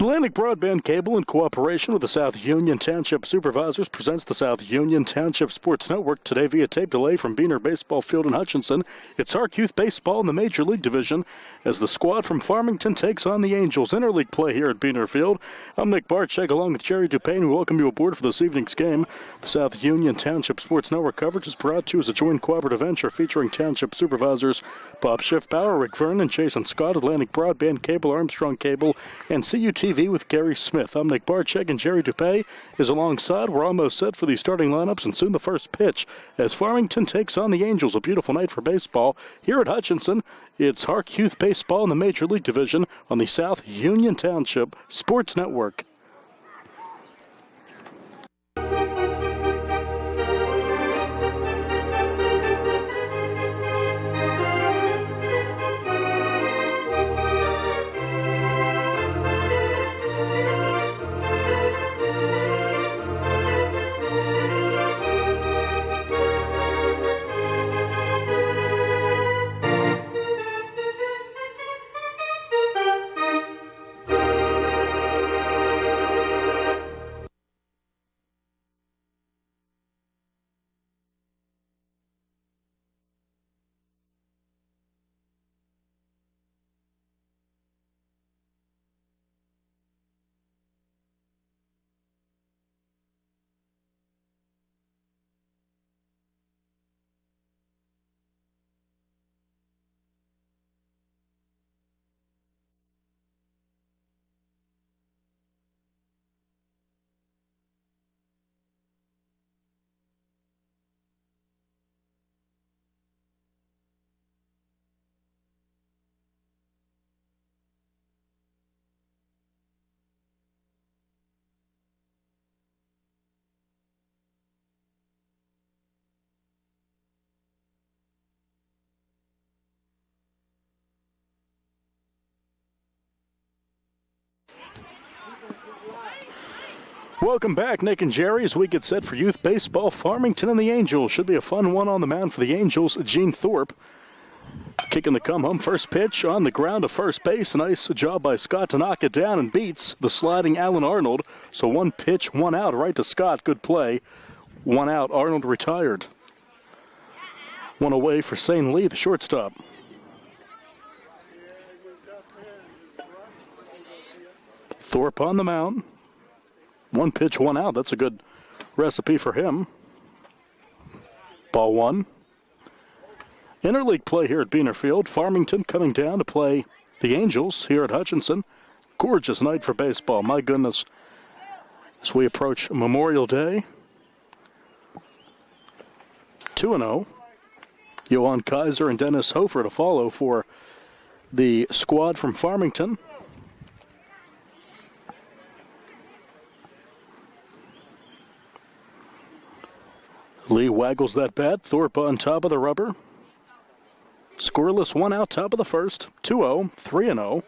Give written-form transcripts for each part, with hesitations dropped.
Atlantic Broadband Cable, in cooperation with the South Union Township Supervisors, presents the South Union Township Sports Network today via tape delay from Beaner Baseball Field in Hutchinson. It's HARC Youth Baseball in the Major League Division as the squad from Farmington takes on the Angels. Interleague play here at Beaner Field. I'm Nick Barczyk along with Jerry Dupain. We welcome you aboard for this evening's game. The South Union Township Sports Network coverage is brought to you as a joint cooperative venture featuring Township Supervisors Bob Schiffbauer, Rick Vernon, Jason Scott, Atlantic Broadband Cable, Armstrong Cable, and CUTV with Gary Smith. I'm Nick Barczyk, and Jerry Dupay is alongside. We're almost set for the starting lineups and soon the first pitch as Farmington takes on the Angels. A beautiful night for baseball here at Hutchinson. It's HARC Youth Baseball in the Major League Division on the South Union Township Sports Network. Welcome back, Nick and Jerry, as we get set for youth baseball. Farmington and the Angels. Should be a fun one on the mound for the Angels. Gene Thorpe kicking the come-home. First pitch on the ground to first base. A nice job by Scott to knock it down and beats the sliding Alan Arnold. So one pitch, one out, right to Scott. Good play. One out. Arnold retired. One away for St. Lee, the shortstop. Thorpe on the mound. One pitch, one out. That's a good recipe for him. Ball one. Interleague play here at Beaner Field. Farmington coming down to play the Angels here at Hutchinson. Gorgeous night for baseball. My goodness. As we approach Memorial Day. 2-0. Johan Kaiser and Dennis Hofer to follow for the squad from Farmington. Lee waggles that bat. Thorpe on top of the rubber. Scoreless, one out, top of the first. 2-0, 3-0.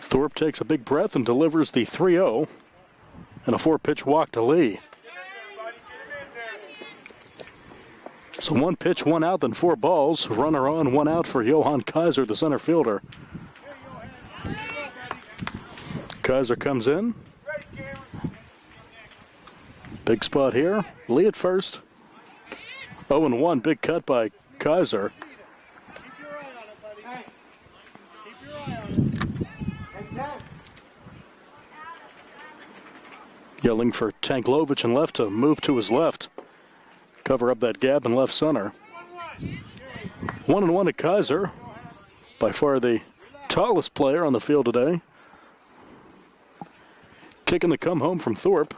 Thorpe takes a big breath and delivers the 3-0. And a 4-pitch walk to Lee. So one pitch, one out, then 4 balls. Runner on, one out for Johan Kaiser, the center fielder. Kaiser comes in. Big spot here. Lee at first. 0-1. Big cut by Kaiser. Yelling for Tanklovich and left to move to his left. Cover up that gap in left center. 1-1 to Kaiser. By far the tallest player on the field today. Kicking the come home from Thorpe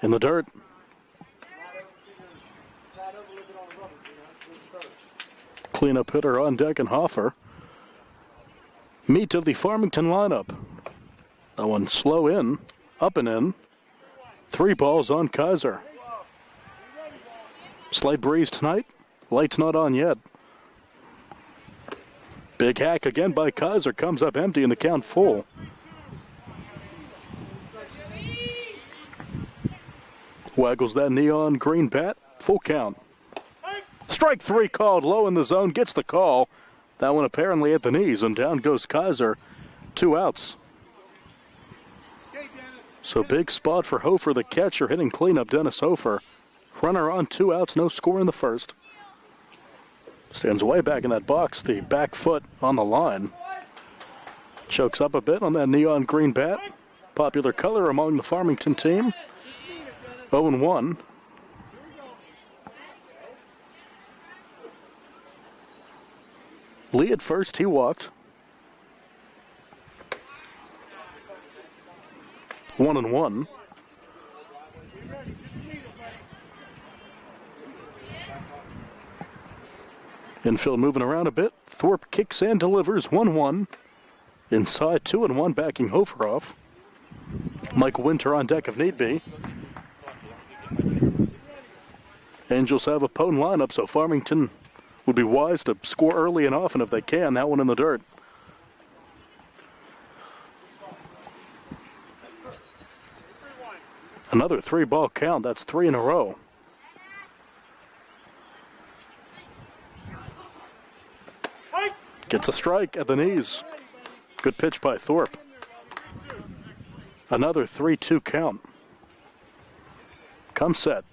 in the dirt. Cleanup hitter on deck and Hofer. Meat of the Farmington lineup. That one slow in, up and in. 3 balls on Kaiser. Slight breeze tonight. Light's not on yet. Big hack again by Kaiser. Comes up empty and the count full. Waggles that neon green bat. Full count. Strike three called, low in the zone, gets the call. That one apparently at the knees, and down goes Kaiser. 2 outs. So big spot for Hofer, the catcher, hitting cleanup, Dennis Hofer. Runner on, 2 outs, no score in the first. Stands way back in that box, the back foot on the line. Chokes up a bit on that neon green bat. Popular color among the Farmington team. 0-1. Lee at first, he walked. 1-1. Infield moving around a bit. Thorpe kicks and delivers. 1-1. Inside, 2-1, backing Hofer off. Mike Winter on deck if need be. Angels have a potent lineup, so Farmington would be wise to score early and often if they can. That one in the dirt. Another 3-ball count. That's 3 in a row. Gets a strike at the knees. Good pitch by Thorpe. Another 3-2 count. Come set.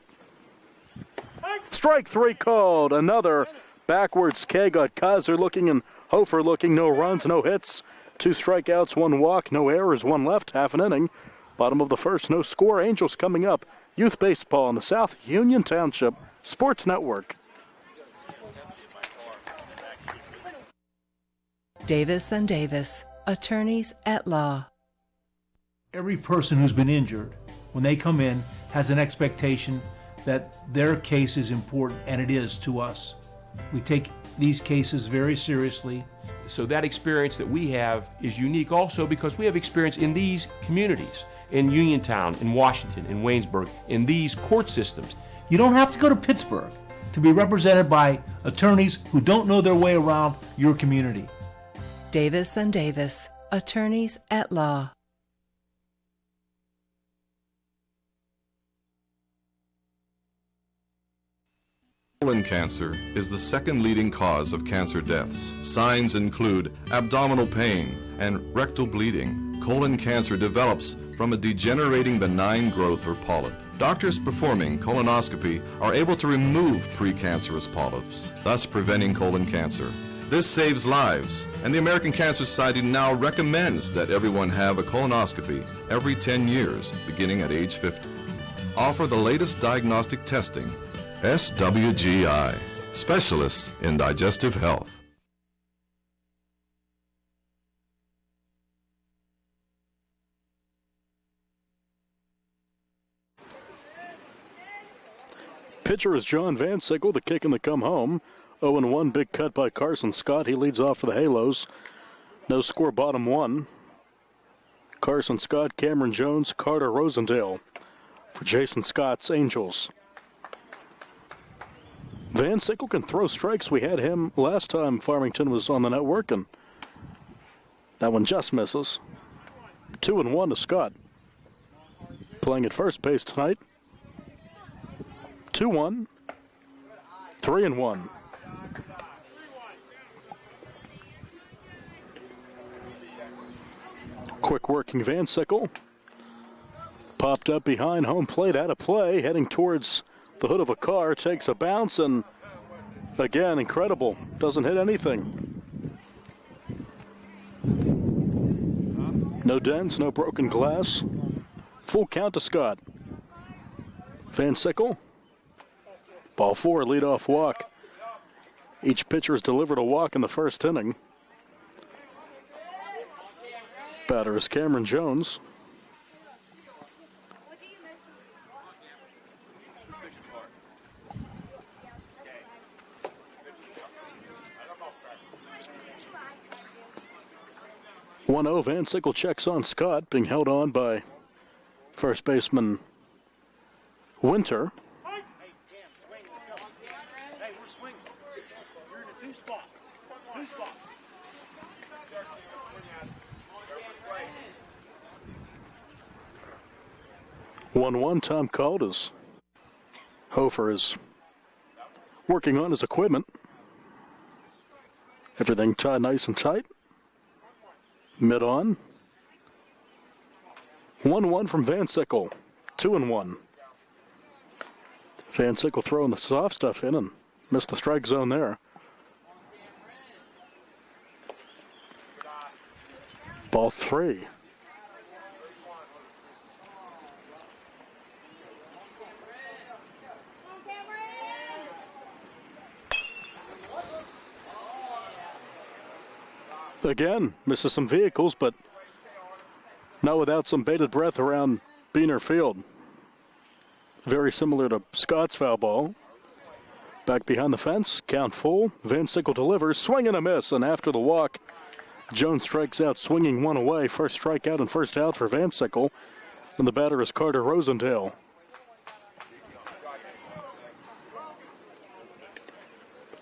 Strike 3 called. Another backwards K got Kaiser looking and Hofer looking. No runs, no hits. 2 strikeouts, 1 walk, no errors, 1 left, half an inning. Bottom of the first, no score. Angels coming up. Youth baseball on the South Union Township Sports Network. Davis & Davis, attorneys at law. Every person who's been injured, when they come in, has an expectation that their case is important, and it is to us. We take these cases very seriously. So that experience that we have is unique also because we have experience in these communities, in Uniontown, in Washington, in Waynesburg, in these court systems. You don't have to go to Pittsburgh to be represented by attorneys who don't know their way around your community. Davis & Davis, attorneys at law. Colon cancer is the second leading cause of cancer deaths. Signs include abdominal pain and rectal bleeding. Colon cancer develops from a degenerating benign growth or polyp. Doctors performing colonoscopy are able to remove precancerous polyps, thus preventing colon cancer. This saves lives, and the American Cancer Society now recommends that everyone have a colonoscopy every 10 years, beginning at age 50. Offer the latest diagnostic testing. SWGI, specialists in digestive health. Pitcher is John Van Sickle, the kick and the come home. 0-1, big cut by Carson Scott. He leads off for the Halos. No score, bottom 1. Carson Scott, Cameron Jones, Carter Rosendale for Jason Scott's Angels. Van Sickle can throw strikes. We had him last time Farmington was on the network, and that one just misses. 2-1 to Scott. Playing at first base tonight. 2-1. 3-1. Quick working Van Sickle. Popped up behind home plate, out of play, heading towards the hood of a car, takes a bounce, and again, incredible. Doesn't hit anything. No dents, no broken glass. Full count to Scott. Van Sickle. Ball 4, leadoff walk. Each pitcher has delivered a walk in the first inning. Batter is Cameron Jones. Van Sickle checks on Scott, being held on by first baseman Winter. One time called as Hofer is working on his equipment. Everything tied nice and tight. Mid on. 1-1 from Van Sickle. 2-1. Van Sickle throwing the soft stuff in and missed the strike zone there. Ball 3. Again, misses some vehicles, but not without some bated breath around Beaner Field. Very similar to Scott's foul ball. Back behind the fence, count full. Van Sickle delivers, swing and a miss, and after the walk, Jones strikes out, swinging one away. First strikeout and first out for Van Sickle, and the batter is Carter Rosendale.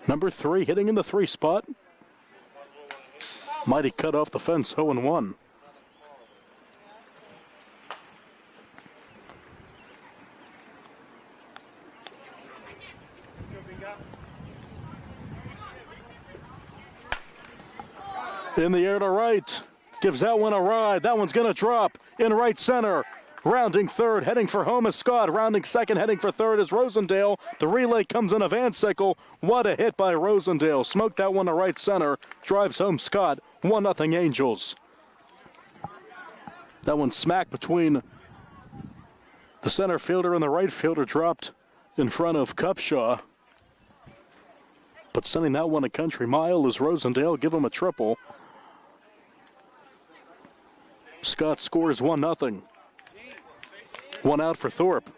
Number 3 hitting in the 3 spot. Mighty cut off the fence, 0-1. In the air to right. Gives that one a ride. That one's going to drop in right center. Rounding third, heading for home is Scott. Rounding second, heading for third is Rosendale. The relay comes in a Van Sickle. What a hit by Rosendale. Smoked that one to right center. Drives home Scott. 1-0 Angels. That one smack between the center fielder and the right fielder, dropped in front of Cupshaw. But sending that one a country mile is Rosendale. Give him a triple. Scott scores 1-0. One out for Thorpe.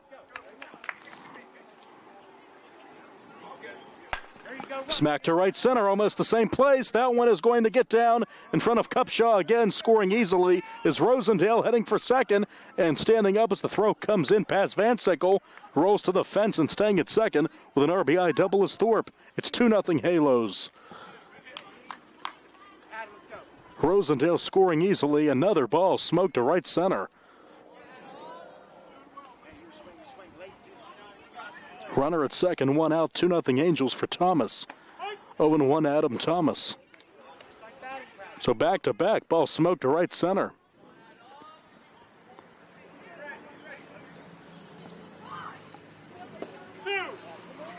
Smack to right center, almost the same place. That one is going to get down in front of Cupshaw again. Scoring easily is Rosendale, heading for second. And standing up as the throw comes in past Van Sickle. Rolls to the fence and staying at second with an RBI double is Thorpe. It's 2-0 Halos. Rosendale scoring easily. Another ball smoked to right center. Runner at second, one out, 2-0 Angels for Thomas. 0-1 Adam Thomas. So back-to-back, ball smoked to right center.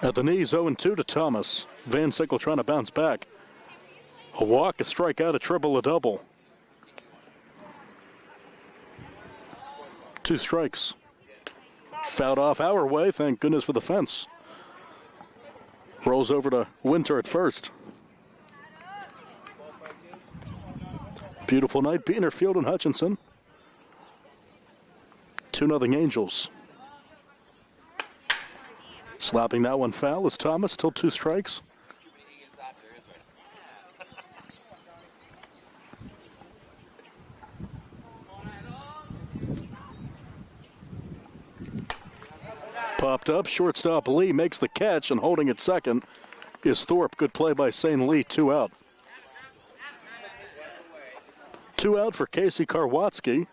At the knees, 0-2 to Thomas. Van Sickle trying to bounce back. A walk, a strikeout, a triple, a double. 2 strikes. Fouled off our way, thank goodness for the fence. Rolls over to Winter at first. Beautiful night, Beaner Field and Hutchinson. 2-0 Angels. Slapping that one foul is Thomas, still 2 strikes. Popped up, shortstop Lee makes the catch, and holding at second is Thorpe. Good play by St. Lee, 2 out. 2 out for Casey Karwatsky.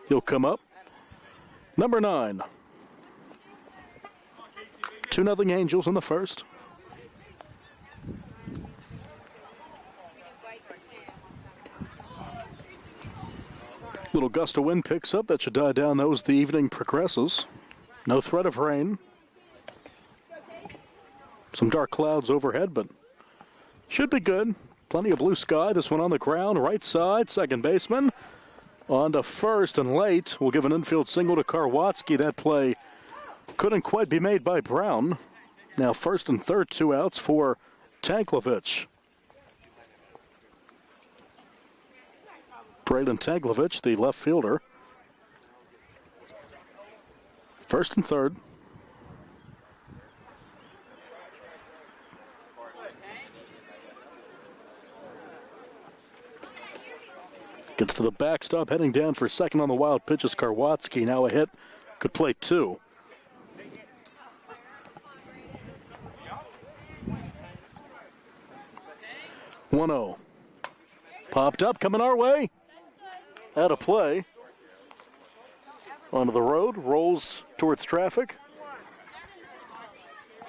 He'll come up. Number 9. 2-0 Angels in the first. Little gust of wind picks up. That should die down though as the evening progresses. No threat of rain. Some dark clouds overhead, but should be good. Plenty of blue sky. This one on the ground, right side, second baseman. On to first and late. We'll give an infield single to Karwatsky. That play couldn't quite be made by Brown. Now first and third, 2 outs for Tanklovich. Braden Tanklovich, the left fielder. First and third. Gets to the backstop, heading down for second on the wild pitch is Karwatsky. Now a hit, could play 2. One-0. Popped up, coming our way. Out of play. Onto the road, rolls towards traffic.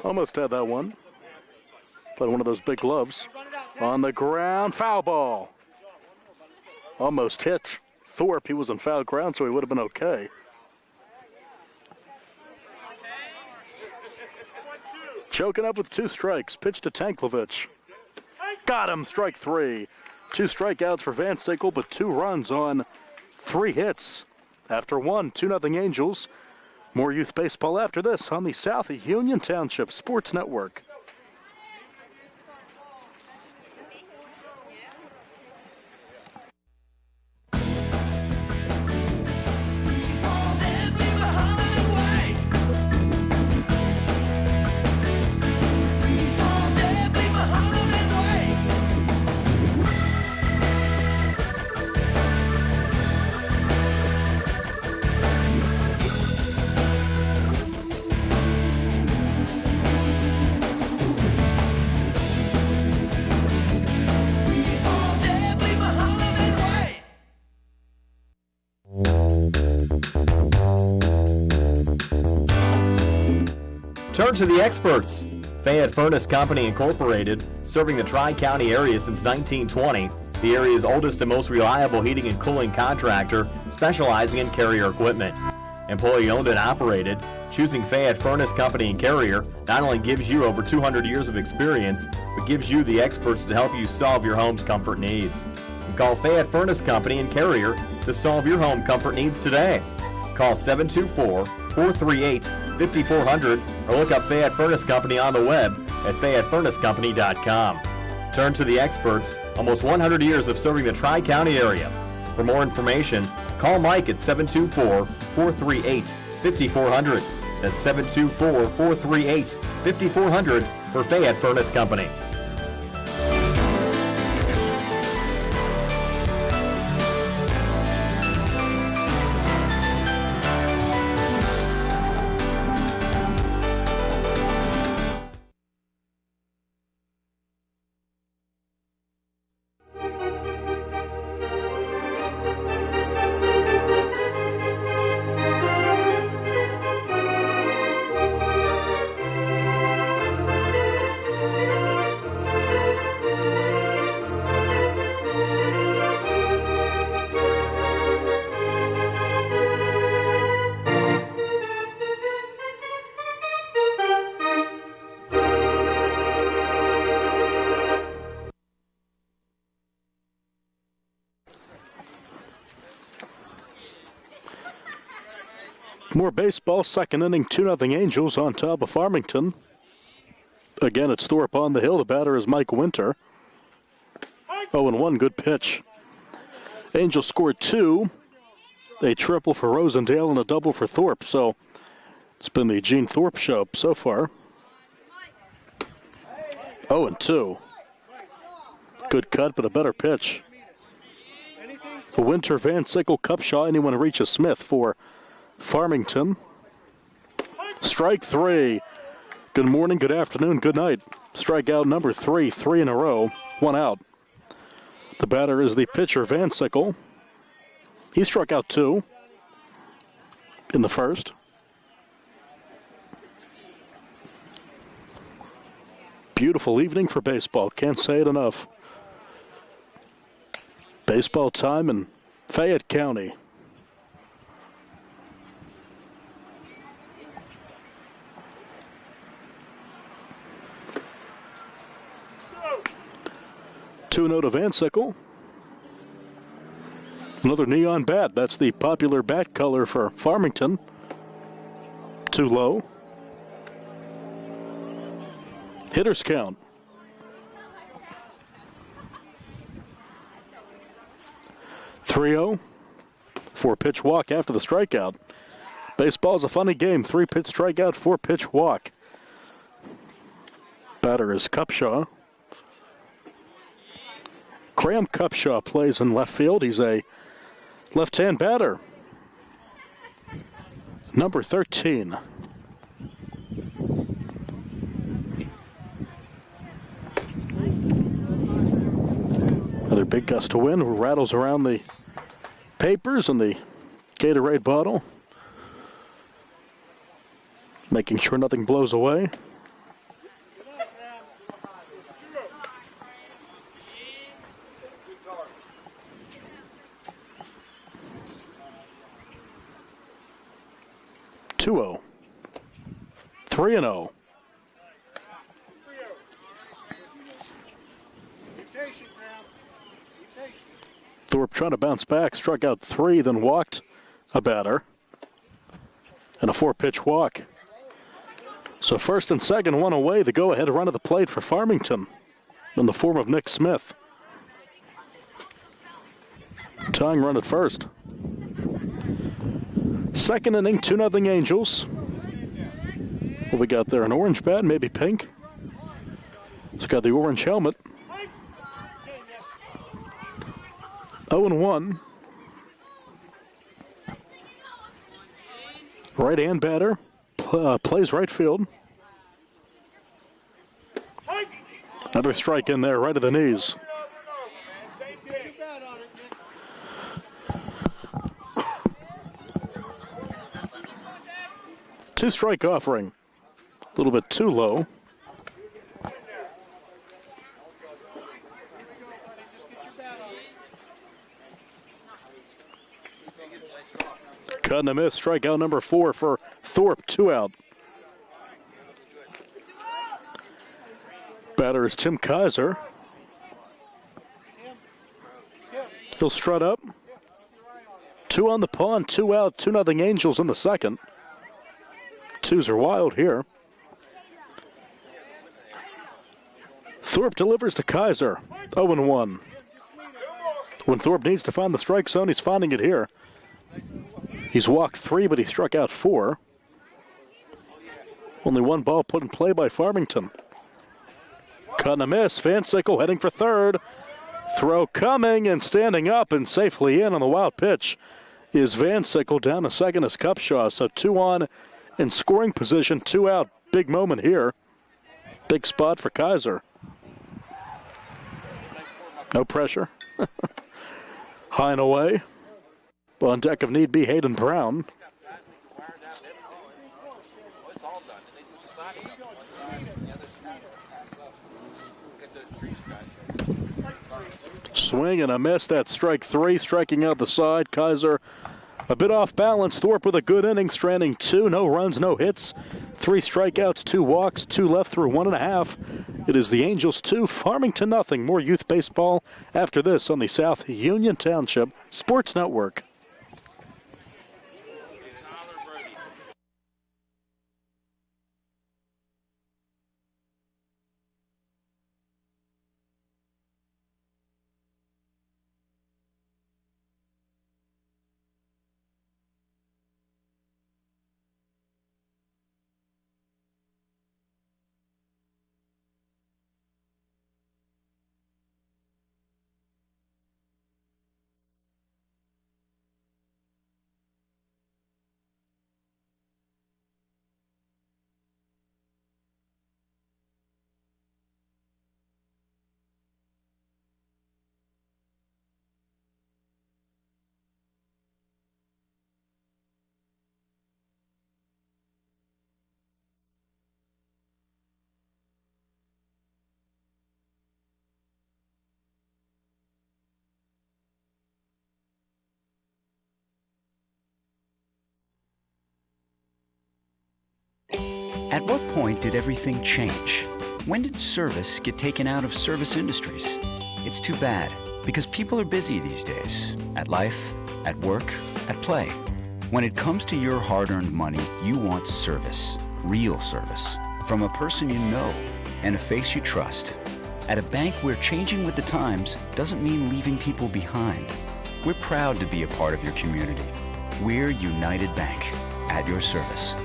Almost had that one. Played one of those big gloves. On the ground, foul ball. Almost hit Thorpe. He was in foul ground, so he would have been okay. Choking up with 2 strikes. Pitch to Tanklevich. Got him, strike 3. 2 strikeouts for Van Sickle, but 2 runs on 3 hits. After 1, 2-0 Angels. More youth baseball after this on the South Union Township Sports Network. Turn to the experts. Fayette Furnace Company Incorporated, serving the Tri-County area since 1920, the area's oldest and most reliable heating and cooling contractor, specializing in Carrier equipment. Employee owned and operated, choosing Fayette Furnace Company and Carrier not only gives you over 200 years of experience, but gives you the experts to help you solve your home's comfort needs. And call Fayette Furnace Company and Carrier to solve your home comfort needs today. Call 724-438-5400 or look up Fayette Furnace Company on the web at FayetteFurnaceCompany.com. Turn to the experts, almost 100 years of serving the Tri-County area. For more information, call Mike at 724-438-5400. That's 724-438-5400 for Fayette Furnace Company. More baseball, second inning, 2-0 Angels on top of Farmington. Again, it's Thorpe on the hill. The batter is Mike Winter. 0-1, good pitch. Angels scored 2. A triple for Rosendale and a double for Thorpe. So it's been the Gene Thorpe show so far. 0-2. Good cut, but a better pitch. Winter, Van Sickle, Cupshaw, anyone who reaches Smith for Farmington. Strike 3. Good morning, good afternoon, good night. Strikeout number 3, 3 in a row, 1 out. The batter is the pitcher, Van Sickle. He struck out 2 in the first. Beautiful evening for baseball. Can't say it enough. Baseball time in Fayette County. Two-0 to Van Sickle. Another neon bat. That's the popular bat color for Farmington. Too low. Hitters count. 3-0. 4-pitch walk after the strikeout. Baseball's a funny game. 3-pitch strikeout, 4-pitch walk. Batter is Cupshaw. Graham Cupshaw plays in left field. He's a left-hand batter. Number 13. Another big gust of wind rattles around the papers and the Gatorade bottle, making sure nothing blows away. 2-0. 3-0. Thorpe trying to bounce back, struck out 3, then walked a batter. And a 4-pitch walk. So first and second, one away. The go-ahead run at the plate for Farmington in the form of Nick Smith. Tying run at first. Second inning, 2-0 Angels. What we got there? An orange bat, maybe pink. It's got the orange helmet. 0-1. Right-hand batter. Plays right field. Another strike in there, right at the knees. Two-strike offering. A little bit too low. Cut and a miss. Strikeout number 4 for Thorpe. 2 out. Batter is Tim Kaiser. He'll strut up. 2 on the pond, 2 out, 2-0 Angels in the second. 2s are wild here. Thorpe delivers to Kaiser. 0-1. When Thorpe needs to find the strike zone, he's finding it here. He's walked 3, but he struck out 4. Only 1 ball put in play by Farmington. Cut and a miss. Van Sickle heading for third. Throw coming and standing up and safely in on the wild pitch is Van Sickle. Down to second is Cupshaw. So 2 on in scoring position, 2 out. Big moment here. Big spot for Kaiser. No pressure. High and away. On deck if need be, Hayden Brown. Swing and a miss. That's strike 3. Striking out the side. Kaiser a bit off balance. Thorpe with a good inning, stranding 2. No runs, no hits. 3 strikeouts, 2 walks, 2 left through 1.5. It is the Angels 2, Farmington nothing. More youth baseball after this on the South Union Township Sports Network. At what point did everything change? When did service get taken out of service industries? It's too bad, because people are busy these days. At life, at work, at play. When it comes to your hard-earned money, you want service. Real service. From a person you know and a face you trust. At a bank where changing with the times doesn't mean leaving people behind. We're proud to be a part of your community. We're United Bank, at your service.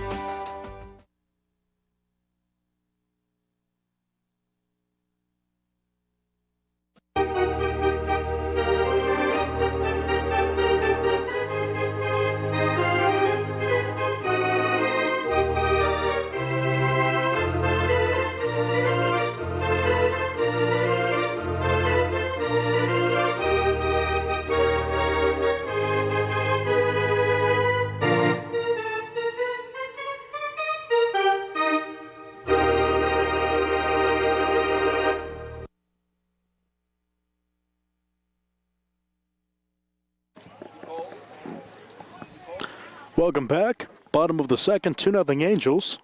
Welcome back. Bottom of the second, 2-0 Angels.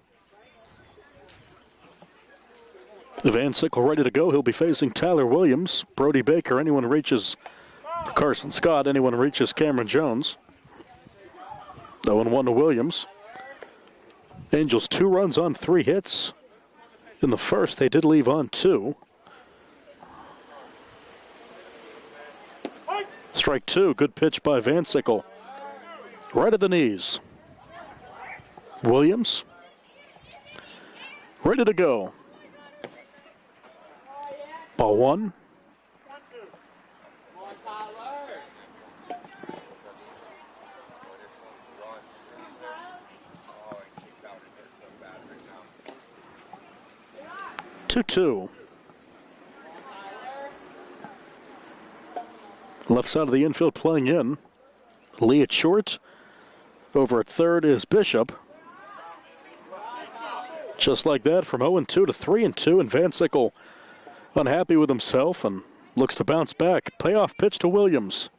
Van Sickle ready to go. He'll be facing Tyler Williams. Brody Baker, anyone reaches Carson Scott, anyone reaches Cameron Jones. 0-1 to Williams. Angels 2 runs on 3 hits. In the first, they did leave on 2. Strike 2, good pitch by Van Sickle. Right at the knees. Williams, ready to go. Ball 1. Two. Left side of the infield playing in. Lee at short. Over at third is Bishop. Just like that, from 0-2 to 3-2, and Van Sickle unhappy with himself and looks to bounce back. Payoff pitch to Williams.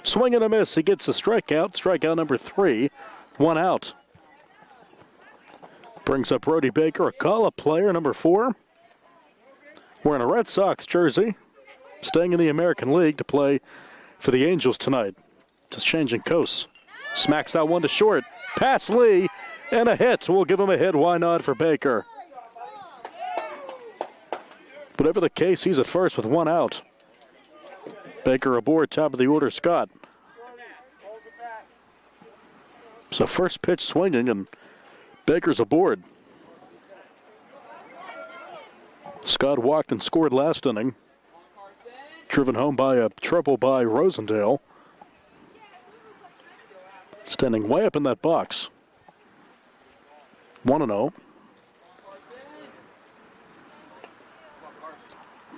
Swing and a miss. He gets a strikeout. Strikeout number 3. 1 out. Brings up Brody Baker, a call-up player, number 4. Wearing a Red Sox jersey. Staying in the American League to play for the Angels tonight. Just changing coasts. Smacks that one to short. Pass Lee. And a hit. We'll give him a hit. Why not for Baker? Whatever the case, he's at first with 1 out. Baker aboard, top of the order, Scott. So first pitch swinging, and Baker's aboard. Scott walked and scored last inning. Driven home by a triple by Rosendale. Standing way up in that box. 1-0.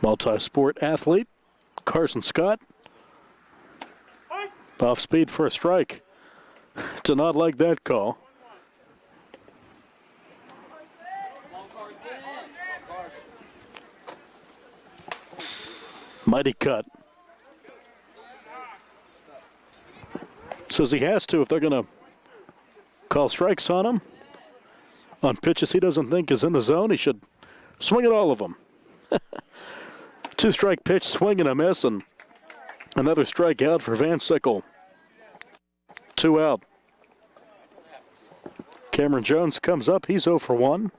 Multi-sport athlete, Carson Scott. Off speed for a strike. To not like that call. Mighty cut. Says he has to if they're going to call strikes on him. On pitches he doesn't think is in the zone, he should swing at all of them. 2-strike pitch, swing and a miss, and another strikeout for Van Sickle. 2 out. Cameron Jones comes up, he's 0 for 1.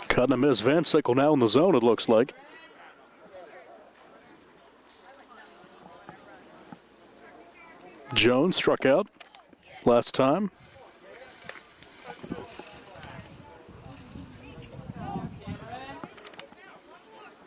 Cut and a miss. Van Sickle now in the zone, it looks like. Jones struck out last time.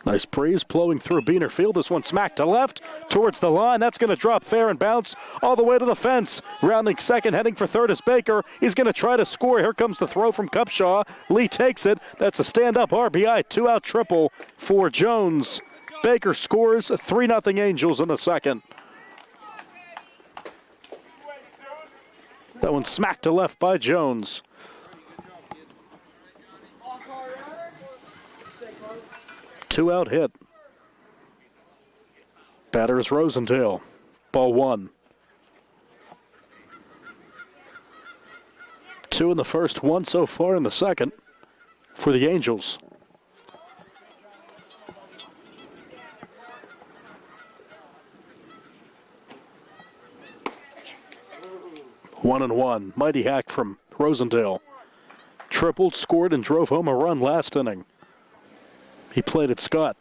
Nice breeze blowing through Beaner Field. This one smacked to left towards the line. That's going to drop fair and bounce all the way to the fence. Rounding second, heading for third is Baker. He's going to try to score. Here comes the throw from Cupshaw. Lee takes it. That's a stand-up RBI, 2-out triple for Jones. Baker scores. 3-0 Angels in the second. That one smacked to left by Jones. Two-out hit. Batter is Rosendale. Ball 1. 2 in the first, 1 so far in the second for the Angels. One and one. Mighty hack from Rosendale. Tripled, scored, and drove home a run last inning. He played at Scott.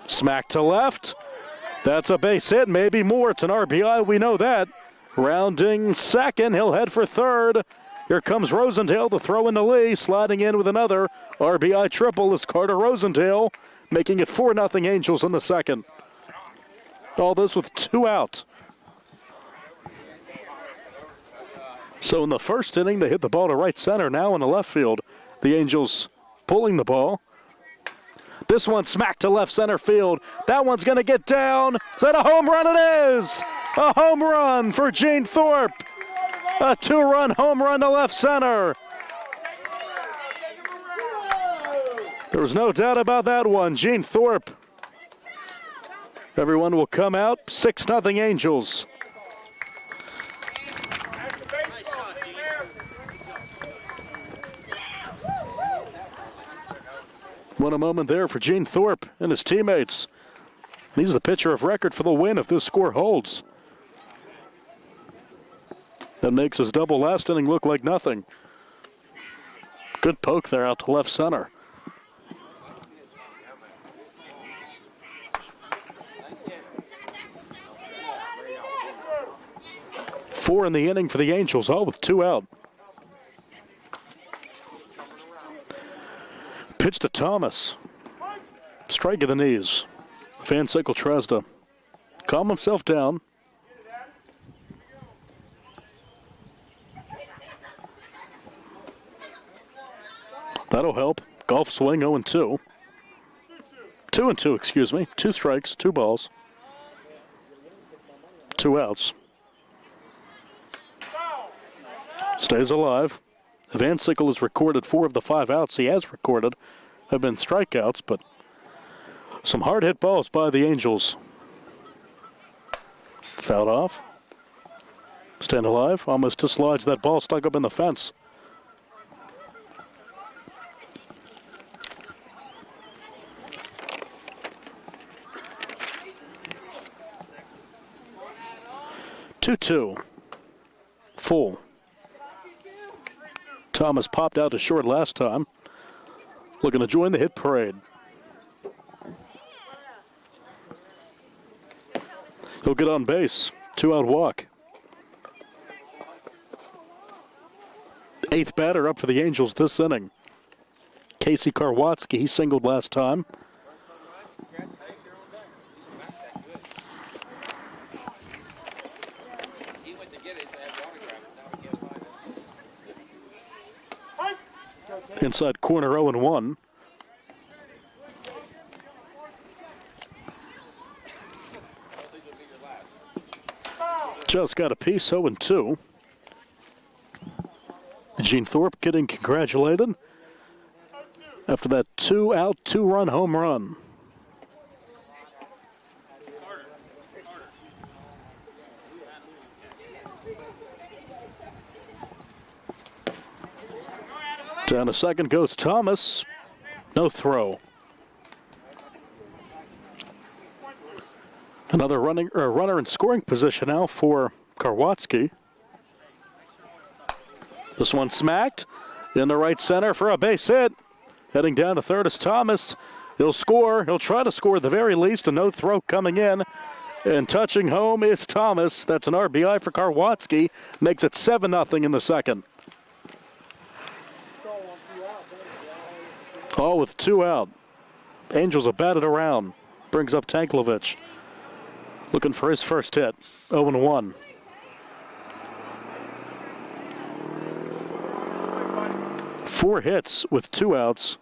Smack to left. That's a base hit, maybe more. It's an RBI, we know that. Rounding second, he'll head for third. Here comes Rosendale, the throw into Lee. Sliding in with another RBI triple is Carter Rosendale, making it 4-0 Angels in the second. All this with 2 out. So in the first inning, they hit the ball to right center. Now in the left field, the Angels pulling the ball. This one smacked to left center field. That one's going to get down. Is that a home run? It is! A home run for Gene Thorpe. A 2-run home run to left center. There was no doubt about that one. Gene Thorpe. Everyone will come out. 6-0 Angels. What a moment there for Gene Thorpe and his teammates. He's the pitcher of record for the win if this score holds. That makes his double last inning look like nothing. Good poke there out to left center. Four in the inning for the Angels, all with 2 out. Pitch to Thomas. Strike of the knees. Van Sickle tries to calm himself down. That'll help. Golf swing 0-2. 2-2, excuse me. 2 strikes, 2 balls. 2 outs. Stays alive. Van Sickle has recorded 4 of the 5 outs he has recorded have been strikeouts, but some hard hit balls by the Angels. Fouled off. Stand alive. Almost dislodged that ball, stuck up in the fence. Two. Full. Thomas popped out to short last time. Looking to join the hit parade. He'll get on base. 2-out walk. 8th batter up for the Angels this inning. Casey Karwatsky, he singled last time. Inside corner 0-1. Just got a piece, 0-2. Gene Thorpe getting congratulated after that 2-out, 2-run home run. Down to second goes Thomas. No throw. Another runner in scoring position now for Karwatsky. This one smacked in the right center for a base hit. Heading down to third is Thomas. He'll score. He'll try to score at the very least. A no throw coming in. And touching home is Thomas. That's an RBI for Karwatsky. Makes it 7-0 in the second. All with 2 out. Angels are batted around. Brings up Tanklovich. Looking for his first hit. 0-1. Four hits with 2 outs.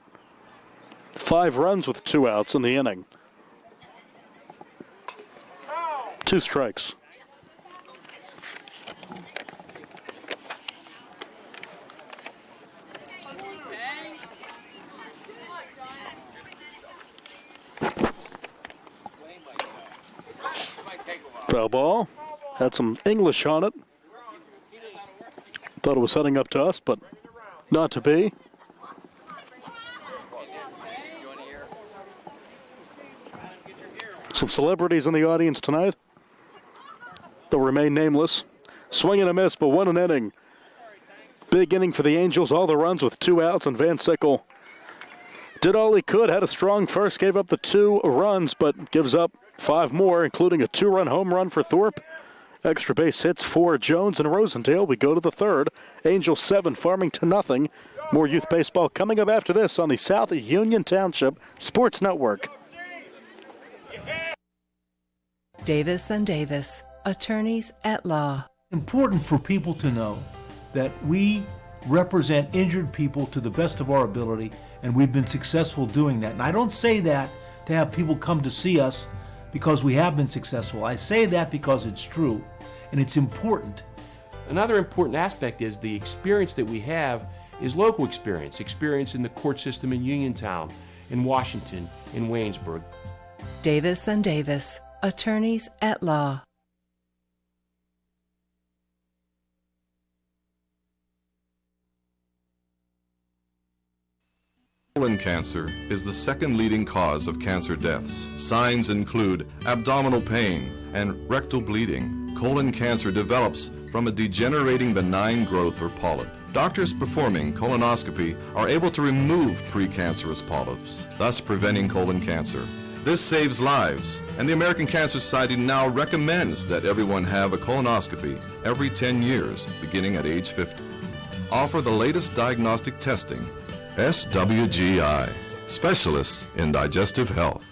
5 runs with 2 outs in the inning. 2 strikes. Foul ball. Had some English on it. Thought it was heading up to us, but not to be. Some celebrities in the audience tonight. They'll remain nameless. Swing and a miss, but 1 inning. Big inning for the Angels. All the runs with 2 outs, and Van Sickle did all he could. Had a strong first, gave up the 2 runs, but gives up 5 more, including a 2-run home run for Thorpe. Extra base hits for Jones and Rosendale. We go to the third. Angels 7, Farmington 0. More youth baseball coming up after this on the South Union Township Sports Network. Davis and Davis, attorneys at law. Important for people to know that we represent injured people to the best of our ability, and we've been successful doing that. And I don't say that to have people come to see us because we have been successful. I say that because it's true, and it's important. Another important aspect is the experience that we have is local experience in the court system in Uniontown, in Washington, in Waynesburg. Davis and Davis, attorneys at law. Colon cancer is the second leading cause of cancer deaths. Signs include abdominal pain and rectal bleeding. Colon cancer develops from a degenerating benign growth or polyp. Doctors performing colonoscopy are able to remove precancerous polyps, thus preventing colon cancer. This saves lives, and the American Cancer Society now recommends that everyone have a colonoscopy every 10 years, beginning at age 50. Offer the latest diagnostic testing. SWGI, specialists in digestive health.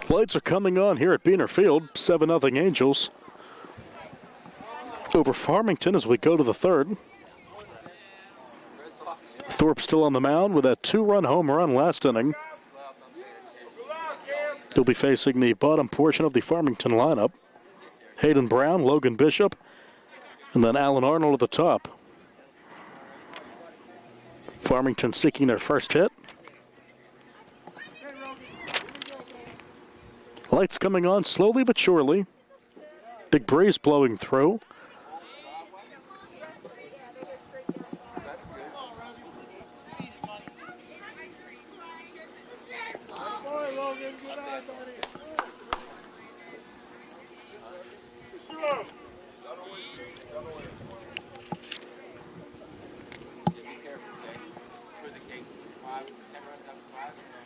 Lights are coming on here at Beaner Field, 7-0 Angels over Farmington as we go to the third. Thorpe still on the mound with that 2-run home run last inning. He'll be facing the bottom portion of the Farmington lineup. Hayden Brown, Logan Bishop, and then Alan Arnold at the top. Farmington seeking their first hit. Lights coming on slowly but surely. Big breeze blowing through.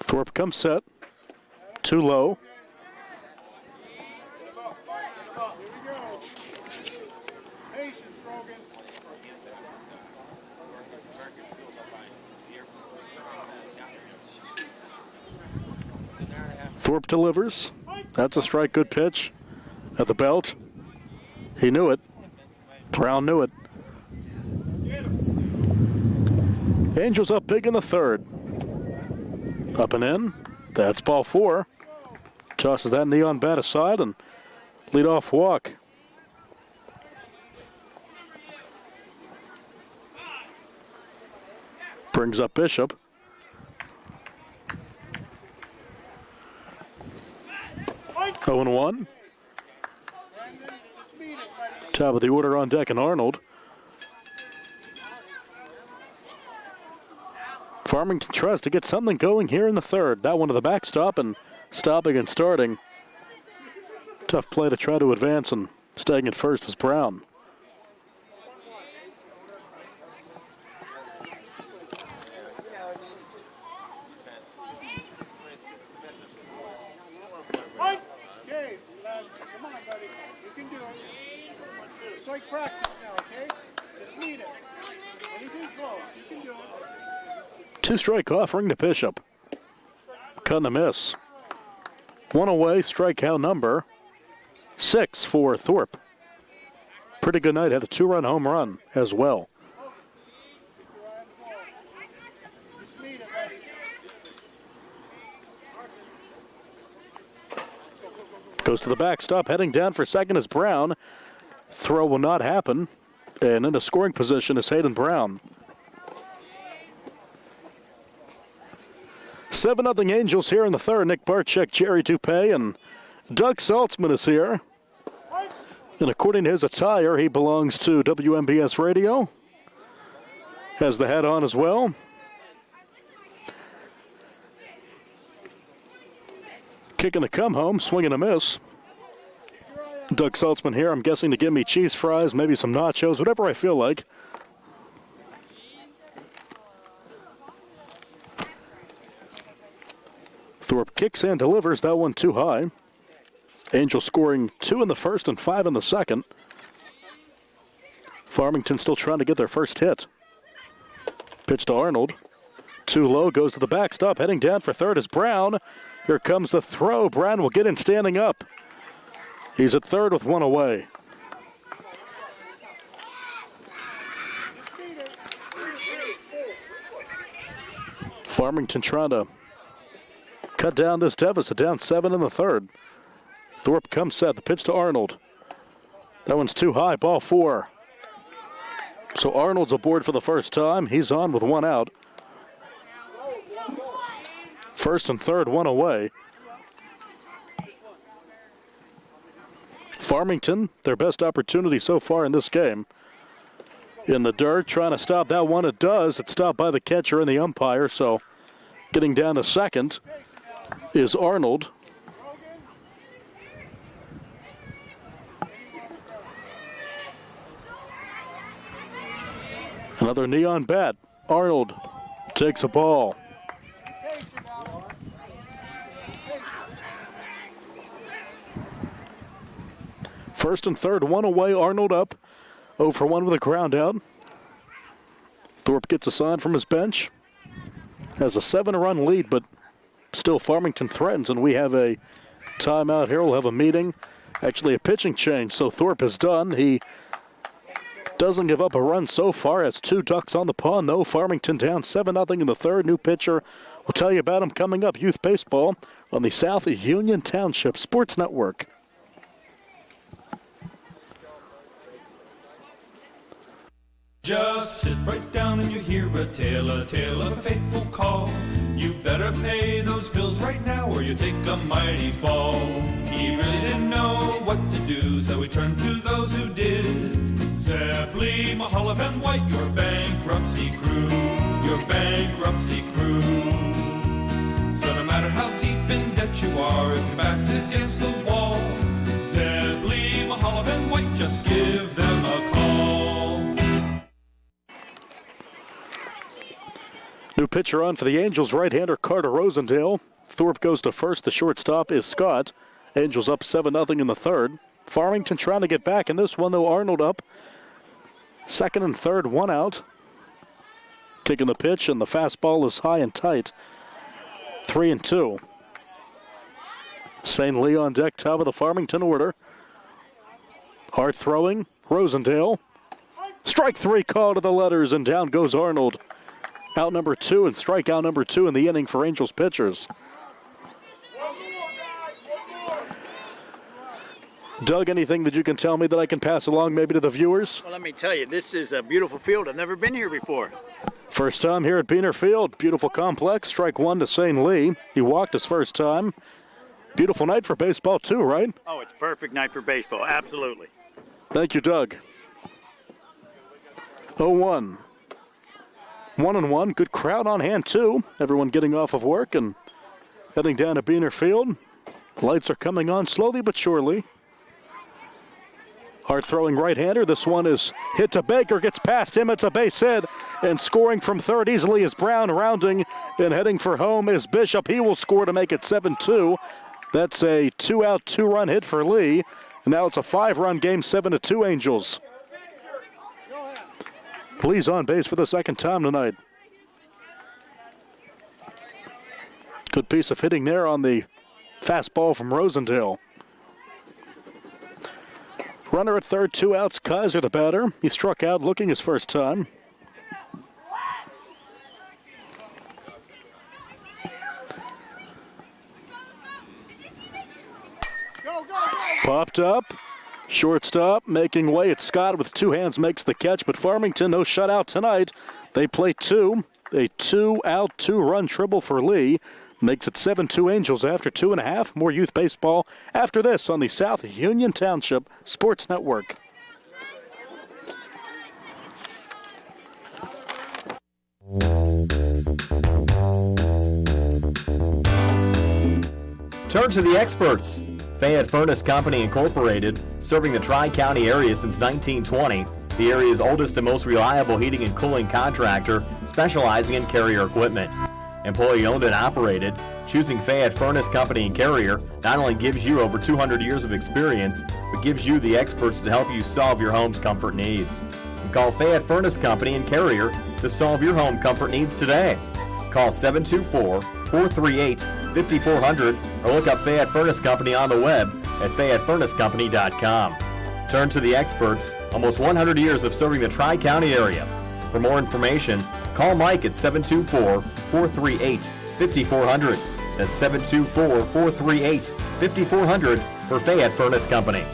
Thorpe comes set. Too low. Thorpe delivers. That's a strike. Good pitch at the belt. He knew it. Brown knew it. Angels up big in the third. Up and in. That's ball 4. Tosses that neon bat aside and leadoff walk. Brings up Bishop. Oh and 1. Top of the order on deck and Arnold. Farmington tries to get something going here in the third. That one to the backstop and stopping and starting. Tough play to try to advance, and staying at first is Brown. Come on, buddy. You can do it. It's like practice now, okay? Just need it. Anything close, you can do it. 2-strike offering to Bishop. Cut and a miss. 1 away, strikeout number 6 for Thorpe. Pretty good night, had a 2-run home run as well. Goes to the backstop, heading down for second is Brown. Throw will not happen. And in the scoring position is Hayden Brown. 7-0 Angels here in the third. Nick Barczyk, Jerry Dupé, and Doug Saltzman is here. And according to his attire, he belongs to WMBS Radio. Has the hat on as well. Kicking the come home, swinging a miss. Doug Saltzman here, I'm guessing to give me cheese fries, maybe some nachos, whatever I feel like. Thorpe kicks and delivers, that one too high. Angels scoring 2 in the first and 5 in the second. Farmington still trying to get their first hit. Pitch to Arnold. Too low, goes to the backstop, heading down for third is Brown. Here comes the throw. Brown will get in standing up. He's at third with 1 away. Farmington trying to cut down this deficit, down 7 in the third. Thorpe comes set, the pitch to Arnold. That one's too high, ball 4. So Arnold's aboard for the first time. He's on with 1 out. First and third, 1 away. Farmington, their best opportunity so far in this game. In the dirt, trying to stop that one. It does. It's stopped by the catcher and the umpire. So getting down to second is Arnold. Another neon bat. Arnold takes a ball. First and third, 1 away. Arnold up. 0 for 1 with a ground out. Thorpe gets a sign from his bench. Has a 7-run lead, but still Farmington threatens, and we have a timeout here. We'll have a meeting. Actually, a pitching change, so Thorpe is done. He doesn't give up a run so far. Has 2 ducks on the pond, though. Farmington down 7-0 in the third. New pitcher. We'll tell you about him coming up. Youth baseball on the South Union Township Sports Network. Just sit right down and you hear a tale of a fateful call. You better pay those bills right now or you take a mighty fall. He really didn't know what to do, so he turned to those who did. Zeppeli, Mahalev, and White, your bankruptcy crew, your bankruptcy crew. So no matter how deep in debt you are, if your back's against the wall, Zeppeli, Mahalev, and White, just give them a call. New pitcher on for the Angels, right-hander Carter Rosendale. Thorpe goes to first. The shortstop is Scott. Angels up 7-0 in the third. Farmington trying to get back in this one, though. Arnold up. Second and third, 1 out. Kicking the pitch, and the fastball is high and tight. 3-2. St. Lee on deck, top of the Farmington order. Hard throwing, Rosendale. Strike 3 call to the letters, and down goes Arnold. Out number 2 and strikeout number 2 in the inning for Angels pitchers. Doug, anything that you can tell me that I can pass along maybe to the viewers? Well, let me tell you, this is a beautiful field. I've never been here before. First time here at Beaner Field. Beautiful complex. Strike 1 to St. Lee. He walked his first time. Beautiful night for baseball too, right? Oh, it's a perfect night for baseball. Absolutely. Thank you, Doug. 0-1. 1-1. Good crowd on hand, too. Everyone getting off of work and heading down to Beaner Field. Lights are coming on slowly but surely. Hard throwing right-hander. This one is hit to Baker. Gets past him. It's a base hit. And scoring from third easily is Brown. Rounding and heading for home is Bishop. He will score to make it 7-2. That's a 2-out, 2-run hit for Lee. And now it's a 5-run game, 7-2 Angels. Lee's on base for the second time tonight. Good piece of hitting there on the fastball from Rosendale. Runner at third, 2 outs. Kaiser the batter. He struck out looking his first time. Popped up. Shortstop making way. It's Scott with 2 hands makes the catch, but Farmington no shutout tonight. They play 2. A 2-out, 2-run triple for Lee. Makes it 7-2 Angels after 2.5. More youth baseball after this on the South Union Township Sports Network. Turn to the experts. Fayette Furnace Company Incorporated, serving the Tri-County area since 1920. The area's oldest and most reliable heating and cooling contractor, specializing in Carrier equipment. Employee owned and operated, choosing Fayette Furnace Company and Carrier not only gives you over 200 years of experience, but gives you the experts to help you solve your home's comfort needs. Call Fayette Furnace Company and Carrier to solve your home comfort needs today. Call 724-438-5400 or look up Fayette Furnace Company on the web at FayetteFurnaceCompany.com. Turn to the experts, almost 100 years of serving the Tri-County area. For more information, Call Mike at 724-438-5400. That's 724-438-5400 for Fayette Furnace Company.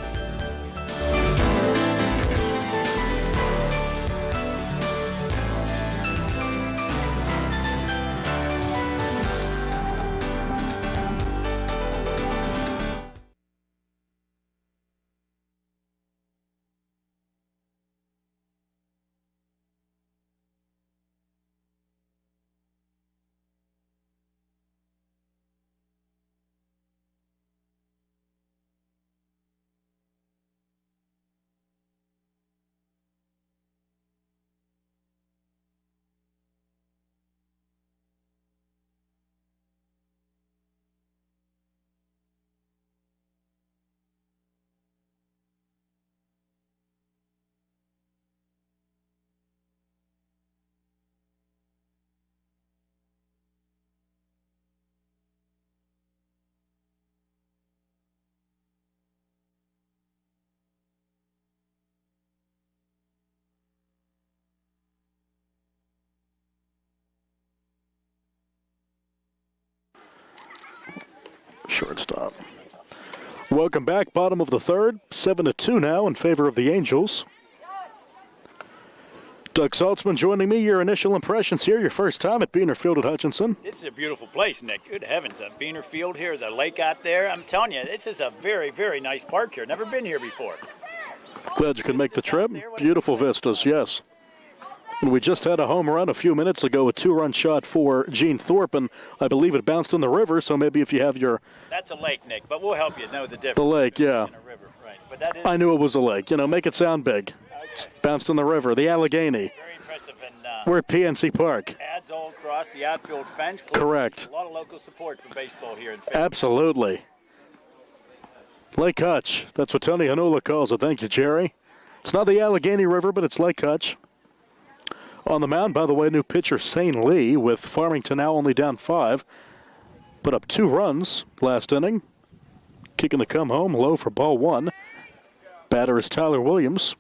Shortstop. Welcome back. Bottom of the third. 7-2 now in favor of the Angels. Doug Saltzman joining me. Your initial impressions here, your first time at Beaner Field at Hutchinson. This is a beautiful place, Nick. Good heavens, Beaner Field here, the lake out there. I'm telling you, this is a very, very nice park here. Never been here before. Glad you could make the trip. Beautiful vistas, yes. And we just had a home run a few minutes ago, a two-run shot for Gene Thorpe, and I believe it bounced in the river, so maybe if you have your... That's a lake, Nick, but we'll help you know the difference. The lake, yeah. In a river, right. But that is... I knew it was a lake. Make it sound big. Just bounced in the river, the Allegheny. Very impressive. And, we're at PNC Park. Ads all across the outfield fence. Correct. A lot of local support for baseball here in Fayette. Absolutely. Lake Hutch. That's what Tony Hanula calls it. Thank you, Jerry. It's not the Allegheny River, but it's Lake Hutch. On the mound, by the way, new pitcher St. Lee with Farmington now only down 5. Put up 2 runs last inning. Kicking the come home, low for ball 1. Batter is Tyler Williams.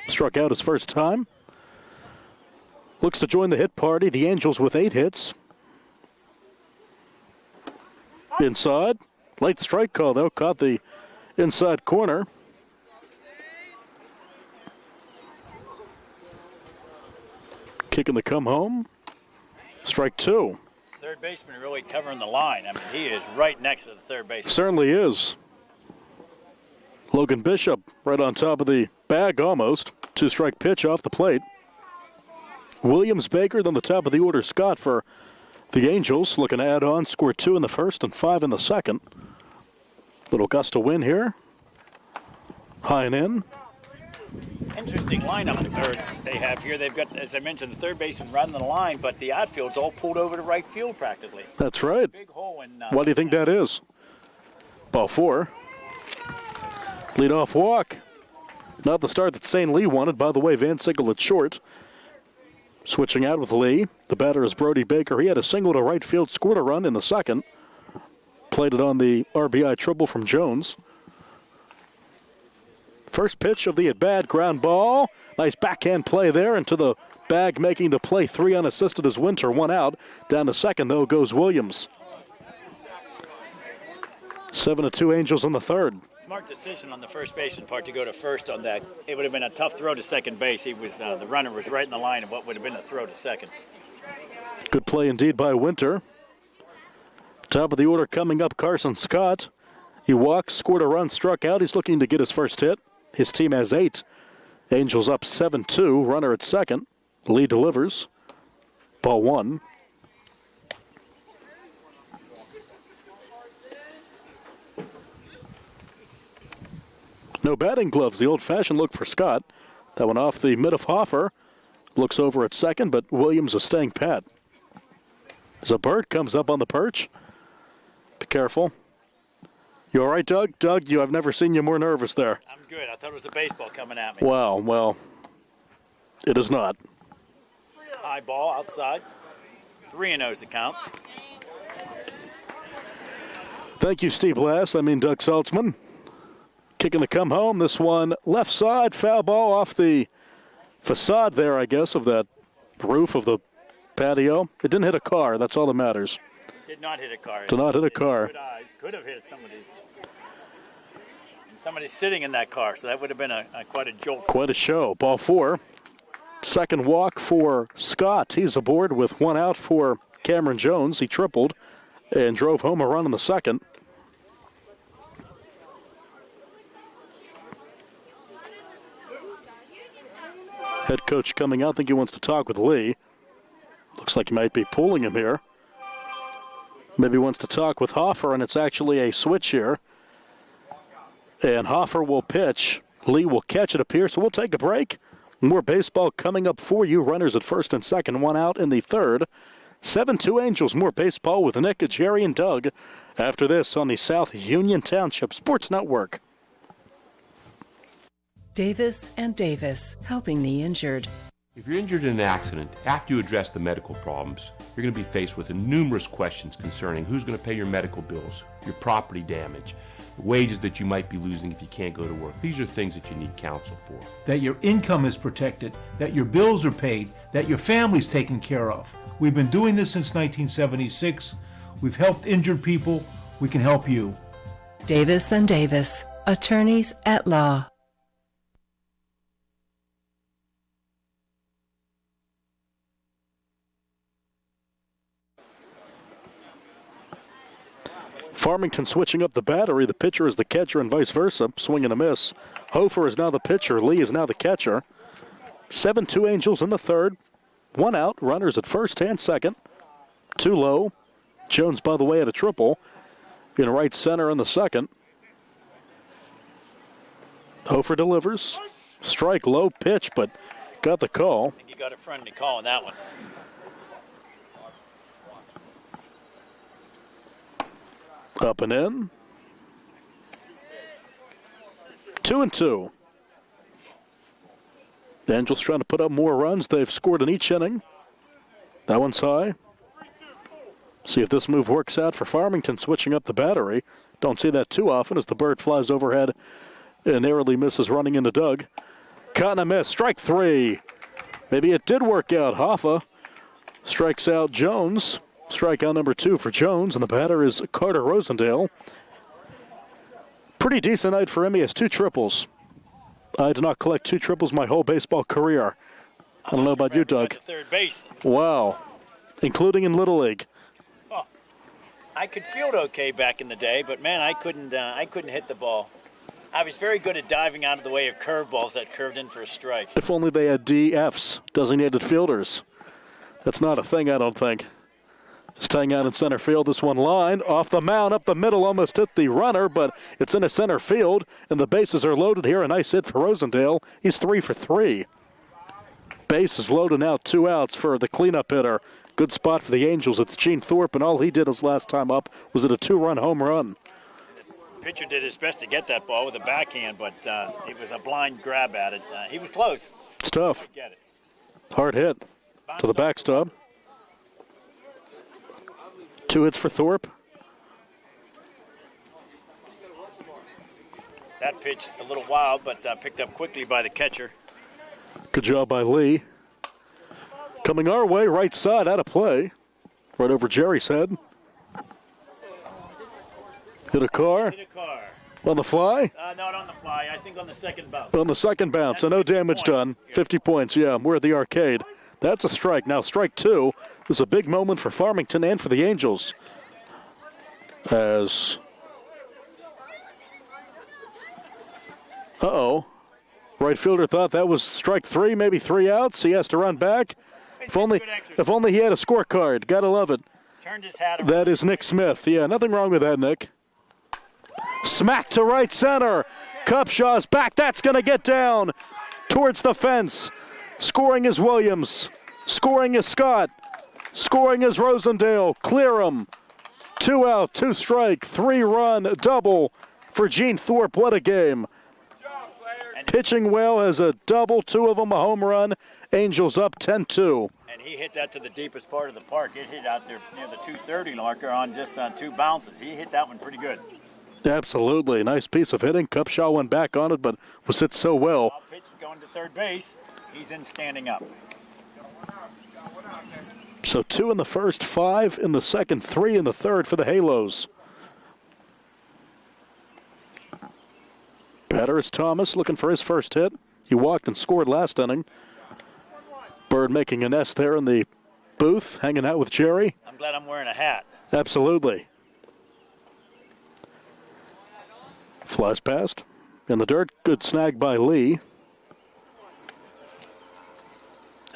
Struck out his first time. Looks to join the hit party. The Angels with 8 hits. Inside. Late strike call, though. Caught the inside corner. Kicking the come home. Strike 2. Third baseman really covering the line. I mean, he is right next to the third baseman. Certainly is. Logan Bishop right on top of the bag almost. 2-strike pitch off the plate. Williams Baker, then the top of the order, Scott for the Angels. Looking to add on, score 2 in the first and 5 in the second. Little gust of wind here. High and in. Interesting lineup third they have here. They've got, as I mentioned, the third baseman running the line, but the outfield's all pulled over to right field practically. That's right. Big hole in. What do you think that is? Ball 4. Leadoff walk. Not the start that St. Lee wanted. By the way, Van Sickle at short. Switching out with Lee. The batter is Brody Baker. He had a single to right field, scored a run in the second. Played it on the RBI triple from Jones. First pitch of the at-bat, ground ball. Nice backhand play there into the bag, making the play 3 unassisted as Winter, 1 out. Down to second, though, goes Williams. 7-2 Angels on the third. Smart decision on the first baseman part to go to first on that. It would have been a tough throw to second base. He was the runner was right in the line of what would have been a throw to second. Good play indeed by Winter. Top of the order coming up, Carson Scott. He walked, scored a run, struck out. He's looking to get his first hit. His team has 8. Angels up 7-2. Runner at second. Lee delivers. Ball 1. No batting gloves. The old-fashioned look for Scott. That one off the mid of Hoffer. Looks over at second, but Williams is staying pat. As a bird comes up on the perch. Be careful. You all right, Doug? Doug, I've never seen you more nervous there. I'm good. I thought it was a baseball coming at me. Wow, well, it is not. High ball outside. 3-0's the count. Thank you, Steve Lass. Doug Saltzman. Kicking the come home. This one left side, foul ball off the facade there, I guess, of that roof of the patio. It didn't hit a car. That's all that matters. Did not hit a car. Did not hit a car. Good eyes. Could have hit somebody's. And somebody's sitting in that car, so that would have been quite a jolt. Quite a show. Ball 4. Second walk for Scott. He's aboard with one out for Cameron Jones. He tripled and drove home a run in the second. Head coach coming out. I think he wants to talk with Lee. Looks like he might be pulling him here. Maybe wants to talk with Hoffer, and it's actually a switch here. And Hoffer will pitch. Lee will catch, it appears. So we'll take a break. More baseball coming up for you. Runners at first and second, one out in the third. 7-2 Angels. More baseball with Nick, Jerry, and Doug after this on the South Union Township Sports Network. Davis and Davis, helping the injured. If you're injured in an accident, after you address the medical problems, you're going to be faced with numerous questions concerning who's going to pay your medical bills, your property damage, the wages that you might be losing if you can't go to work. These are things that you need counsel for. That your income is protected, that your bills are paid, that your family's taken care of. We've been doing this since 1976. We've helped injured people. We can help you. Davis and Davis, attorneys at law. Farmington switching up the battery. The pitcher is the catcher and vice versa. Swing and a miss. Hofer is now the pitcher. Lee is now the catcher. 7-2 Angels in the third. One out. Runners at first and second. Too low. Jones, by the way, had a triple in right center in the second. Hofer delivers. Strike, low pitch, but got the call. I think you got a friendly call on that one. Up and in. 2-2. The Angels trying to put up more runs. They've scored in each inning. That one's high. See if this move works out for Farmington, switching up the battery. Don't see that too often as the bird flies overhead and narrowly misses running into Doug. Caught and a miss. Strike 3. Maybe it did work out. Hoffa strikes out Jones. Strikeout number 2 for Jones, and the batter is Carter Rosendale. Pretty decent night for him. He has 2 triples. I did not collect 2 triples my whole baseball career. I don't know about you, Doug. Third base. Wow. Including in Little League. Oh, I could field okay back in the day, but man, I couldn't hit the ball. I was very good at diving out of the way of curveballs that curved in for a strike. If only they had DFs, designated fielders. That's not a thing, I don't think. Staying out in center field, this one line off the mound, up the middle, almost hit the runner, but it's in a center field, and the bases are loaded here. A nice hit for Rosendale. He's 3 for 3. Base is loaded now, 2 outs for the cleanup hitter. Good spot for the Angels. It's Gene Thorpe, and all he did his last time up was at a 2-run home run. The pitcher did his best to get that ball with a backhand, but it was a blind grab at it. He was close. It's tough. Get it. Hard hit to the backstop. 2 hits for Thorpe. That pitch a little wild, but picked up quickly by the catcher. Good job by Lee. Coming our way, right side, out of play. Right over Jerry's head. Hit a car. Hit a car. On the fly? Not on the fly. I think on the second bounce. On the second bounce, so no damage done. 50 points, yeah. We're at the arcade. That's a strike. Now strike 2. This is a big moment for Farmington and for the Angels. As... Right fielder thought that was strike 3, maybe 3 outs. He has to run back. If only he had a scorecard. Gotta love it. Turned his hat around. That is Nick Smith. Yeah, nothing wrong with that, Nick. Smack to right center. Cupshaw's back. That's going to get down towards the fence. Scoring is Williams. Scoring is Scott. Scoring is Rosendale. Clear him. 2 out, 2 strike, 3-run double for Gene Thorpe. What a game. Pitching well as a double, 2 of them a home run. Angels up 10-2. And he hit that to the deepest part of the park. It hit out there near the 230 marker on 2 bounces. He hit that one pretty good. Absolutely. Nice piece of hitting. Cupshaw went back on it, but was hit so well. Pitch going to third base. He's in standing up. So 2 in the first, 5 in the second, 3 in the third for the Halos. Batter is Thomas, looking for his first hit. He walked and scored last inning. Bird making a nest there in the booth, hanging out with Jerry. I'm glad I'm wearing a hat. Absolutely. Flies past. In the dirt, good snag by Lee.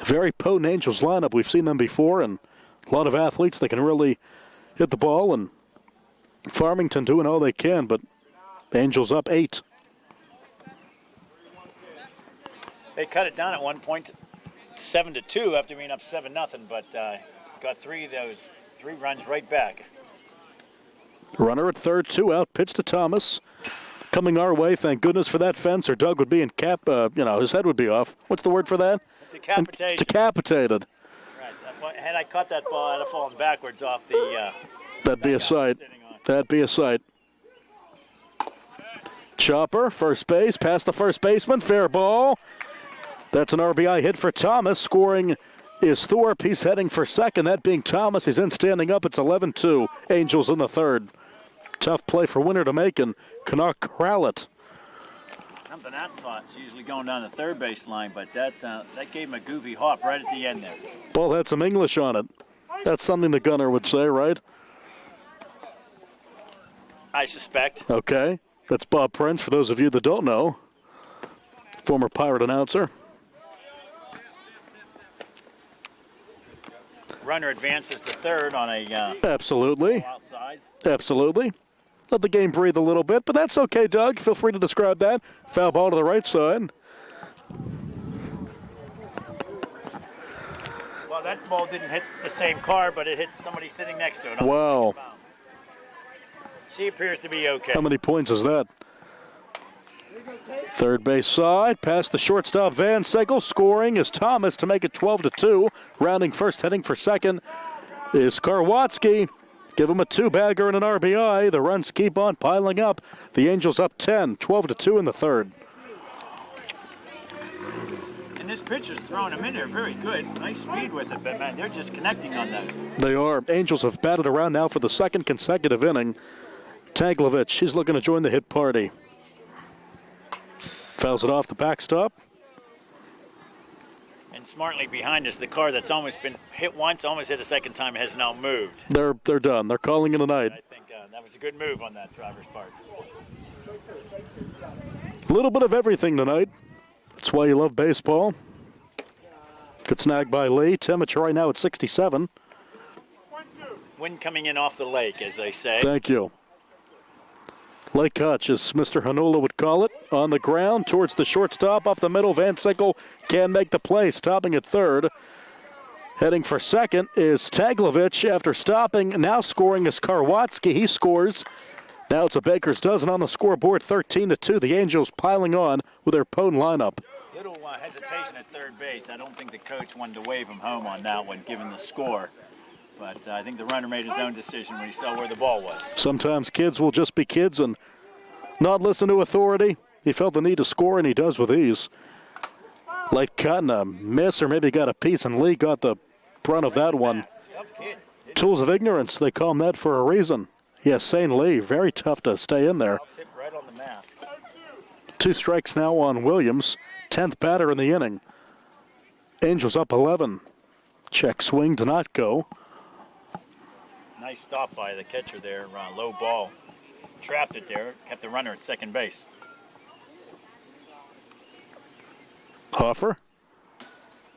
A very potent Angels lineup. We've seen them before, and a lot of athletes that can really hit the ball, and Farmington doing all they can, but Angels up 8. They cut it down at one point, 7-2 after being up 7-0, but got 3 of those 3 runs right back. Runner at third, 2 out, pitch to Thomas. Coming our way, thank goodness for that fence, or Doug would be in his head would be off. What's the word for that? Decapitation. Decapitated. Right. Had I caught that ball, I'd have fallen backwards off the... That'd be a sight. That'd be a sight. Chopper, first base, past the first baseman, fair ball. That's an RBI hit for Thomas. Scoring is Thorpe. He's heading for second. That being Thomas. He's in standing up. It's 11-2. Angels in the third. Tough play for Winter to make, and Canuck corral it. Something that thought's usually going down the third base line, but that gave him a goofy hop right at the end there. Ball had some English on it. That's something the gunner would say, right? I suspect. Okay. That's Bob Prince, for those of you that don't know. Former Pirate announcer. Runner advances the third on a Absolutely. outside. Absolutely. Let the game breathe a little bit, but that's okay, Doug. Feel free to describe that. Foul ball to the right side. Well, that ball didn't hit the same car, but it hit somebody sitting next to it. Wow. She appears to be okay. How many points is that? Third base side, past the shortstop Van Sickle. Scoring is Thomas to make it 12-2. Rounding first, heading for second is Karwatsky. Give him a 2-bagger and an RBI. The runs keep on piling up. The Angels up 10, 12-2 in the third. And this pitcher's throwing them in there very good. Nice speed with it, but man, they're just connecting on those. They are. Angels have batted around now for the second consecutive inning. Taglovich, he's looking to join the hit party. Fouls it off the backstop. And smartly behind us, the car that's almost been hit once, almost hit a second time, has now moved. They're done. They're calling it a night. I think that was a good move on that driver's part. A little bit of everything tonight. That's why you love baseball. Good snag by Lee. Temperature right now at 67. Wind coming in off the lake, as they say. Thank you. Lake Hutch, as Mr. Hanola would call it, on the ground towards the shortstop. Up the middle, Van Sickle can make the play, stopping at third. Heading for second is Taglovich after stopping. Now scoring is Karwatsky. He scores. Now it's a baker's dozen on the scoreboard, 13-2. The Angels piling on with their potent lineup. Little hesitation at third base. I don't think the coach wanted to wave him home on that one, given the score. But I think the runner made his own decision when he saw where the ball was. Sometimes kids will just be kids and not listen to authority. He felt the need to score, and he does with ease. Like cutting a miss, or maybe got a piece, and Lee got the brunt of that one. Tough kid. Tools of ignorance, they call him that for a reason. Yes, St. Lee, very tough to stay in there. Tip right on the mask. 2 strikes now on Williams. 10th batter in the inning. Angels up 11. Check swing to not go. Nice stop by the catcher there. Low ball. Trapped it there. Kept the runner at second base. Hoffer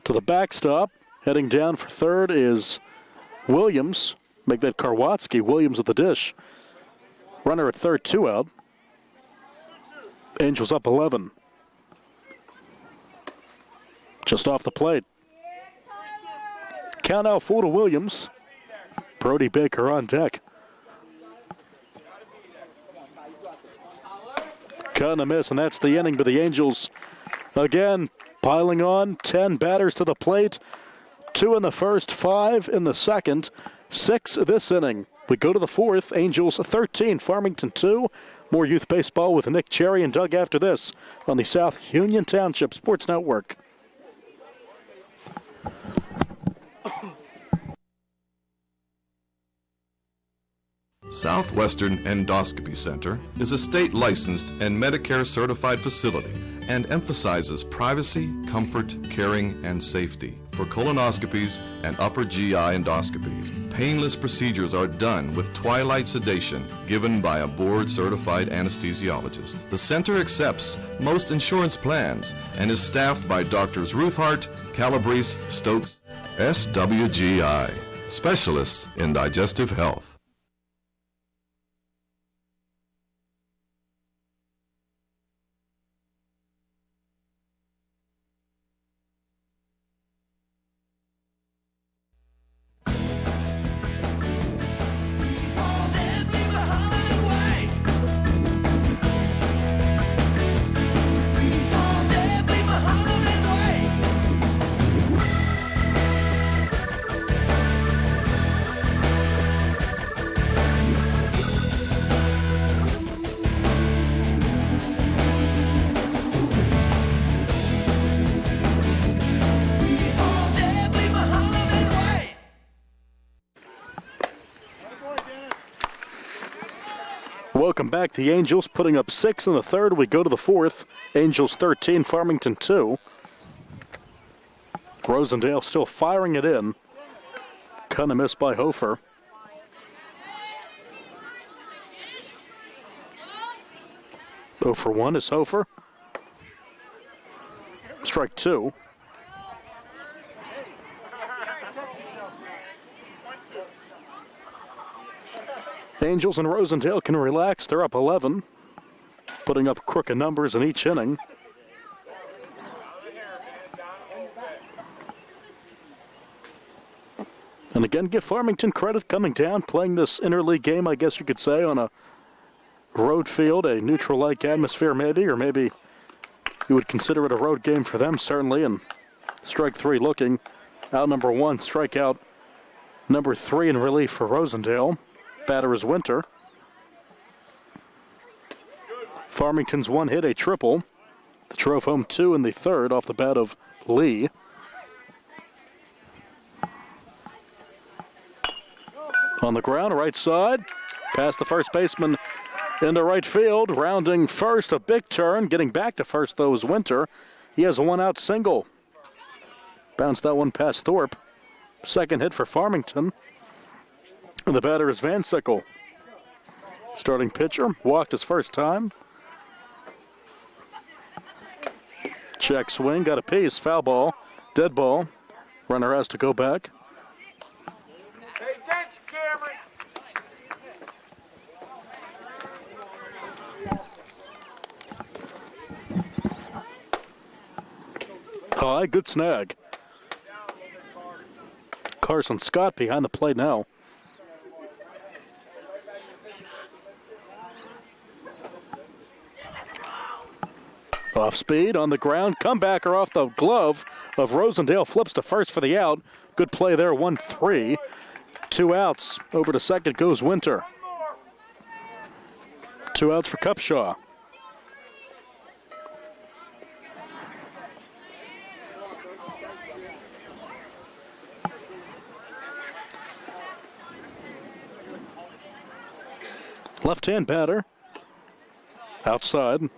to the backstop. Heading down for third is Williams. Make that Karwatsky. Williams at the dish. Runner at third, 2 out. Angels up 11. Just off the plate. Count out 4 to Williams. Brody Baker on deck. Cut and a miss, and that's the inning. But the Angels, again, piling on. 10 batters to the plate. 2 in the first, 5 in the second, 6 this inning. We go to the fourth. Angels 13, Farmington 2. More youth baseball with Nick Cherry and Doug after this on the South Union Township Sports Network. Southwestern Endoscopy Center is a state-licensed and Medicare-certified facility and emphasizes privacy, comfort, caring, and safety. For colonoscopies and upper GI endoscopies, painless procedures are done with twilight sedation given by a board-certified anesthesiologist. The center accepts most insurance plans and is staffed by Doctors Ruthhart, Calabrese, Stokes, SWGI, specialists in digestive health. Welcome back. The Angels putting up 6 in the third. We go to the fourth. Angels 13, Farmington 2. Rosendale still firing it in. Kind of missed by Hofer. Oh for 1 is Hofer. Strike 2. Angels and Rosendale can relax. They're up 11, putting up crooked numbers in each inning. And again, give Farmington credit coming down, playing this interleague game, I guess you could say, on a road field, a neutral-like atmosphere maybe, or maybe you would consider it a road game for them, certainly. And strike 3 looking. Out number 1, strikeout number 3 in relief for Rosendale. Batter is Winter. Farmington's one hit, a triple. They drove home 2 in the third off the bat of Lee. On the ground, right side. Past the first baseman into right field. Rounding first, a big turn. Getting back to first, though, is Winter. He has a one-out single. Bounced that one past Thorpe. Second hit for Farmington. And the batter is Van Sickle. Starting pitcher, walked his first time. Check swing, got a piece, foul ball, dead ball. Runner has to go back. Pay attention, Cameron. High, good snag. Carson Scott behind the plate now. Off speed, on the ground, comebacker off the glove of Rosendale, flips to first for the out. Good play there, 1-3. 2 outs, over to second goes Winter. 2 outs for Cupshaw. Left-hand batter, outside.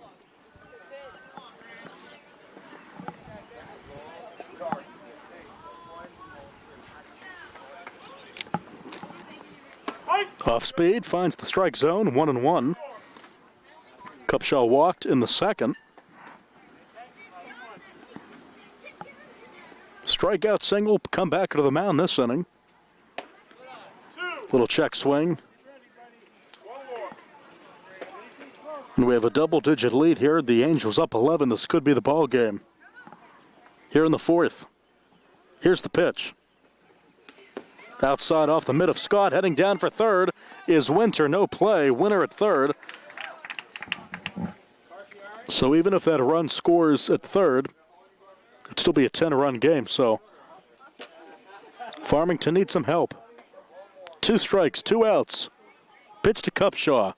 Off speed, finds the strike zone, 1-1. Cupshaw walked in the second. Strikeout single, come back to the mound this inning. Little check swing. And we have a double-digit lead here. The Angels up 11. This could be the ball game. Here in the fourth. Here's the pitch. Outside off the mid of Scott, heading down for third is Winter. No play. Winner at third. So even if that run scores at third, it'd still be a 10-run game. So Farmington needs some help. 2 strikes, 2 outs. Pitch to Cupshaw.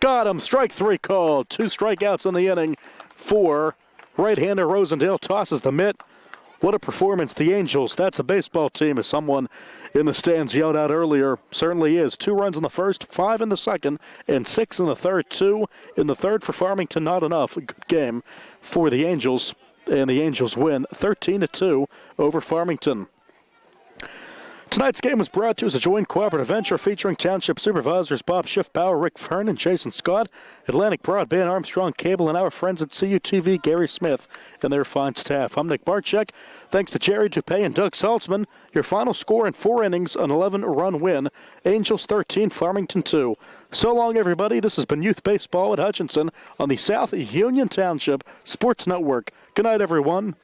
Got him. Strike 3 called. 2 strikeouts in the inning for right-hander Rosendale. Tosses the mitt. What a performance. The Angels, that's a baseball team, as someone in the stands yelled out earlier. Certainly is. 2 runs in the first, 5 in the second, and 6 in the third. 2 in the third for Farmington, not enough. A good game for the Angels, and the Angels win 13-2 over Farmington. Tonight's game was brought to you as a joint cooperative venture featuring Township Supervisors Bob Schiffbauer, Rick Fern, and Jason Scott, Atlantic Broadband, Armstrong Cable, and our friends at CUTV, Gary Smith, and their fine staff. I'm Nick Barczyk. Thanks to Jerry Dupay and Doug Saltzman. Your final score in 4 innings, an 11-run win. Angels 13, Farmington 2. So long, everybody. This has been Youth Baseball at Hutchinson on the South Union Township Sports Network. Good night, everyone.